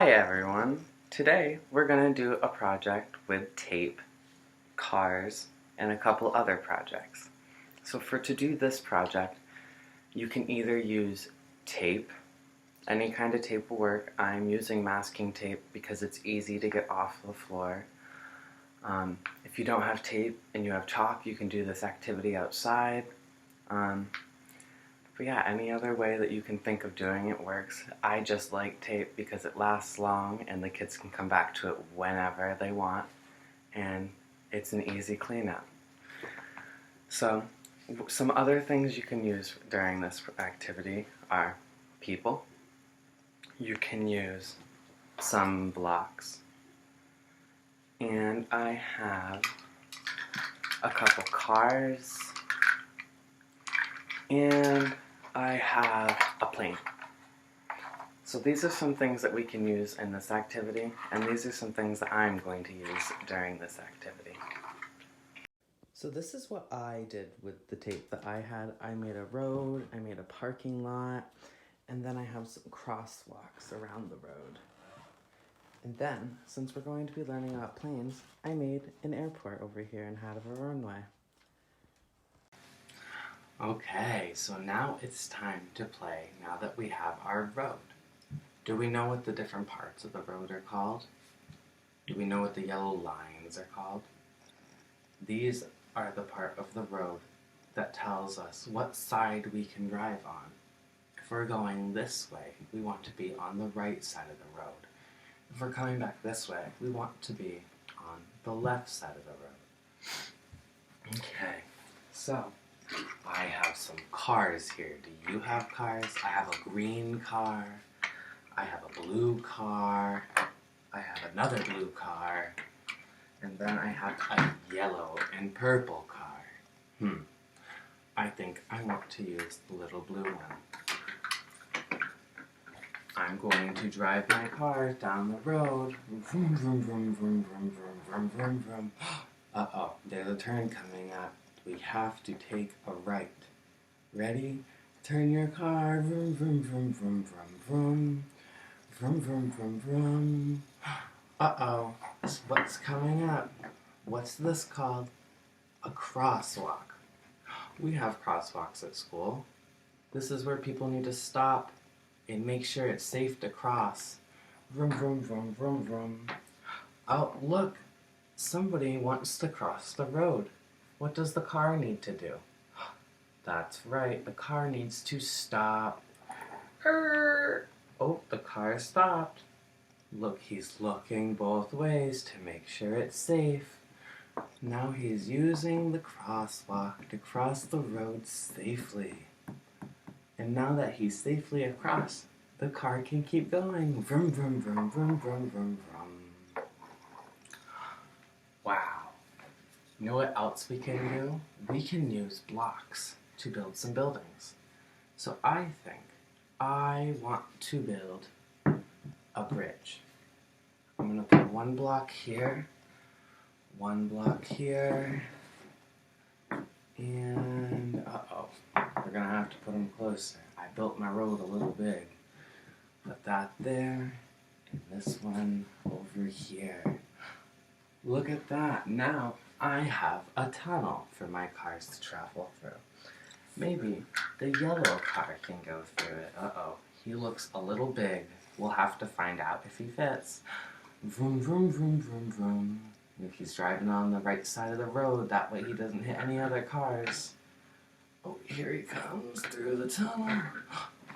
Hi everyone! Today we're going to do a project with tape, cars, and a couple other projects. So to do this project, you can either use tape, any kind of tape will work. I'm using masking tape because it's easy to get off the floor. If you don't have tape and you have chalk, you can do this activity outside. But yeah, any other way that you can think of doing it works. I just like tape because it lasts long and the kids can come back to it whenever they want, and it's an easy cleanup. So, some other things you can use during this activity are people. You can use some blocks. And I have a couple cars. And I have a plane. So these are some things that we can use in this activity, and these are some things that I'm going to use during this activity. So this is what I did with the tape that I had. I made a road, I made a parking lot, and then I have some crosswalks around the road. And then, since we're going to be learning about planes, I made an airport over here and had a runway. Okay, so now it's time to play, now that we have our road. Do we know what the different parts of the road are called? Do we know what the yellow lines are called? These are the part of the road that tells us what side we can drive on. If we're going this way, we want to be on the right side of the road. If we're coming back this way, we want to be on the left side of the road. Okay, so I have some cars here. Do you have cars? I have a green car. I have a blue car. I have another blue car. And then I have a yellow and purple car. I think I want to use the little blue one. I'm going to drive my car down the road. Vroom, vroom, vroom, vroom, vroom, vroom, vroom, vroom, vroom. Uh-oh, there's a turn coming up. We have to take a right. Ready? Turn your car. Vroom, vroom, vroom, vroom, vroom, vroom. Vroom, vroom, vroom, vroom. Uh-oh. What's coming up? What's this called? A crosswalk. We have crosswalks at school. This is where people need to stop and make sure it's safe to cross. Vroom, vroom, vroom, vroom, vroom. Oh, look. Somebody wants to cross the road. What does the car need to do? That's right, the car needs to stop. Oh, the car stopped. Look, he's looking both ways to make sure it's safe. Now he's using the crosswalk to cross the road safely. And now that he's safely across, the car can keep going. Vroom, vroom, vroom, vroom, vroom, vroom, vroom. Wow. You know what else we can do? We can use blocks to build some buildings. So I think I want to build a bridge. I'm going to put one block here, one block here, and uh-oh, we're going to have to put them closer. I built my road a little big. Put that there, and this one over here. Look at that. Now I have a tunnel for my cars to travel through. Maybe the yellow car can go through it. Uh-oh, he looks a little big. We'll have to find out if he fits. Vroom, vroom, vroom, vroom, vroom. If he's driving on the right side of the road, that way he doesn't hit any other cars. Oh, here he comes through the tunnel.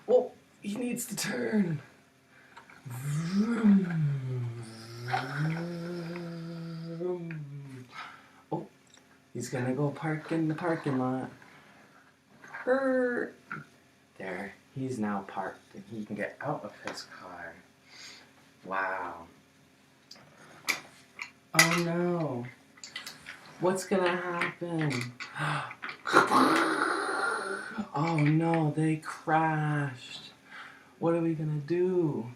Oh, he needs to turn. Vroom, vroom. Oh, he's gonna go park in the parking lot. There, he's now parked and he can get out of his car. Wow. Oh no. What's gonna happen? Oh no, they crashed. What are we gonna do?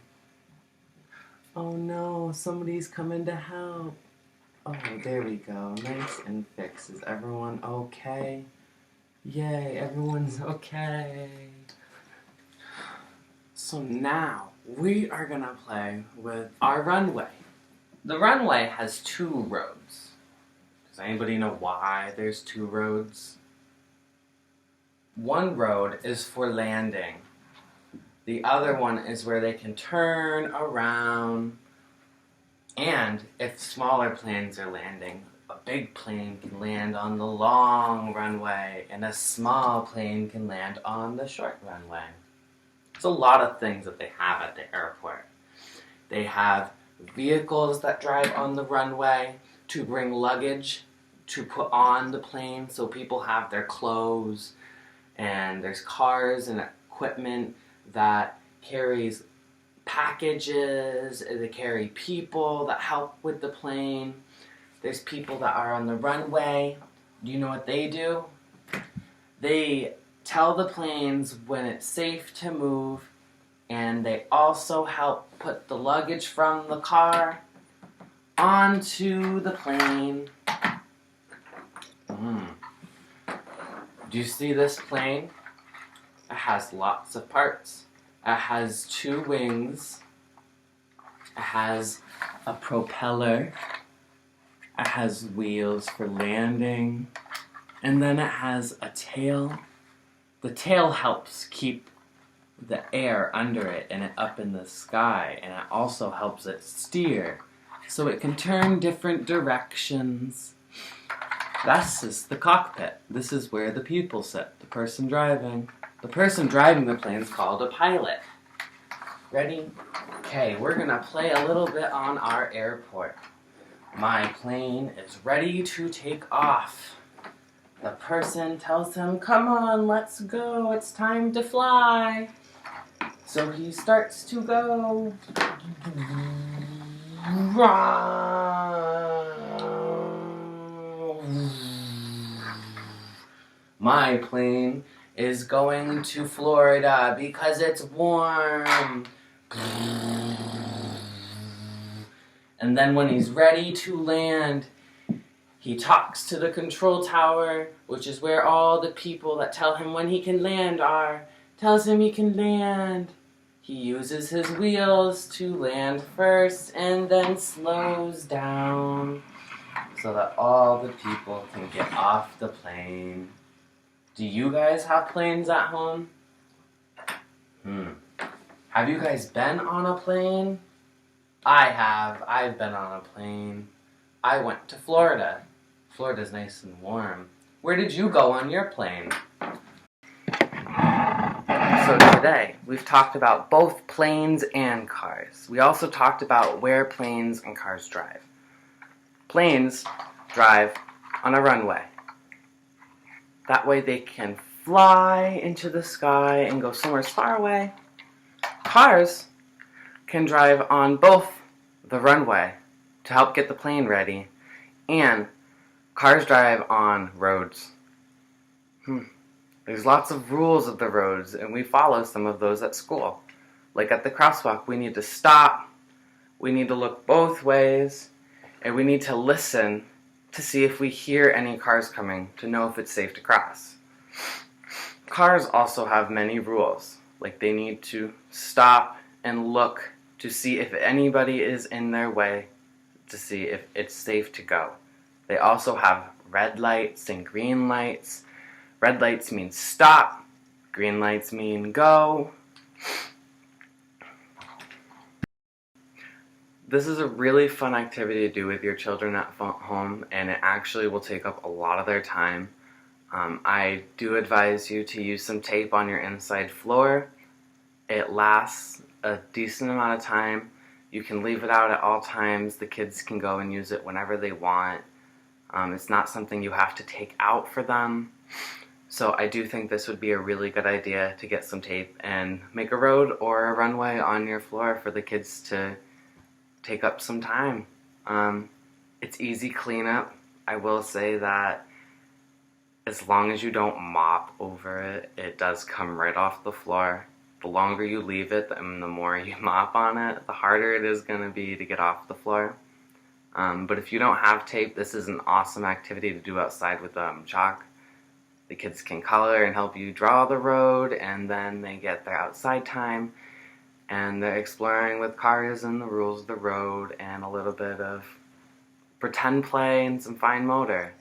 Oh no, somebody's coming to help. Oh, there we go. Nice and fixed. Is everyone okay? Yay, everyone's okay. So now we are gonna play with our runway. The runway has 2 roads. Does anybody know why there's 2 roads? One road is for landing. The other one is where they can turn around. And if smaller planes are landing, a big plane can land on the long runway, and a small plane can land on the short runway. There's a lot of things that they have at the airport. They have vehicles that drive on the runway to bring luggage to put on the plane so people have their clothes, and there's cars and equipment that carries packages, they carry people that help with the plane. There's people that are on the runway. Do you know what they do? They tell the planes when it's safe to move, and they also help put the luggage from the car onto the plane. Do you see this plane? It has lots of parts. It has 2 wings. It has a propeller. It has wheels for landing. And then it has a tail. The tail helps keep the air under it and it up in the sky. And it also helps it steer so it can turn different directions. This is the cockpit. This is where the people sit, the person driving. The person driving the plane is called a pilot. Ready? Okay, we're gonna play a little bit on our airport. My plane is ready to take off. The person tells him, "Come on, let's go, it's time to fly." So he starts to go. My plane is going to Florida because it's warm. And then when he's ready to land, he talks to the control tower, which is where all the people that tell him when he can land are. Tells him he can land. He uses his wheels to land first and then slows down so that all the people can get off the plane. Do you guys have planes at home? Have you guys been on a plane? I have. I've been on a plane. I went to Florida. Florida's nice and warm. Where did you go on your plane? So today, we've talked about both planes and cars. We also talked about where planes and cars drive. Planes drive on a runway. That way they can fly into the sky and go somewhere far away. Cars can drive on both the runway to help get the plane ready, and cars drive on roads. There's lots of rules of the roads, and we follow some of those at school. Like at the crosswalk, we need to stop, we need to look both ways, and we need to listen to see if we hear any cars coming to know if it's safe to cross. Cars also have many rules, like they need to stop and look to see if anybody is in their way, to see if it's safe to go. They also have red lights and green lights. Red lights mean stop, green lights mean go. This is a really fun activity to do with your children at home, and it actually will take up a lot of their time. I do advise you to use some tape on your inside floor. It lasts a decent amount of time. You can leave it out at all times. The kids can go and use it whenever they want. It's not something you have to take out for them. So I do think this would be a really good idea to get some tape and make a road or a runway on your floor for the kids to take up some time. It's easy cleanup. I will say that as long as you don't mop over it, it does come right off the floor. The longer you leave it and the more you mop on it, the harder it is going to be to get off the floor. But if you don't have tape, this is an awesome activity to do outside with chalk. The kids can color and help you draw the road, and then they get their outside time. And they're exploring with cars and the rules of the road and a little bit of pretend play and some fine motor.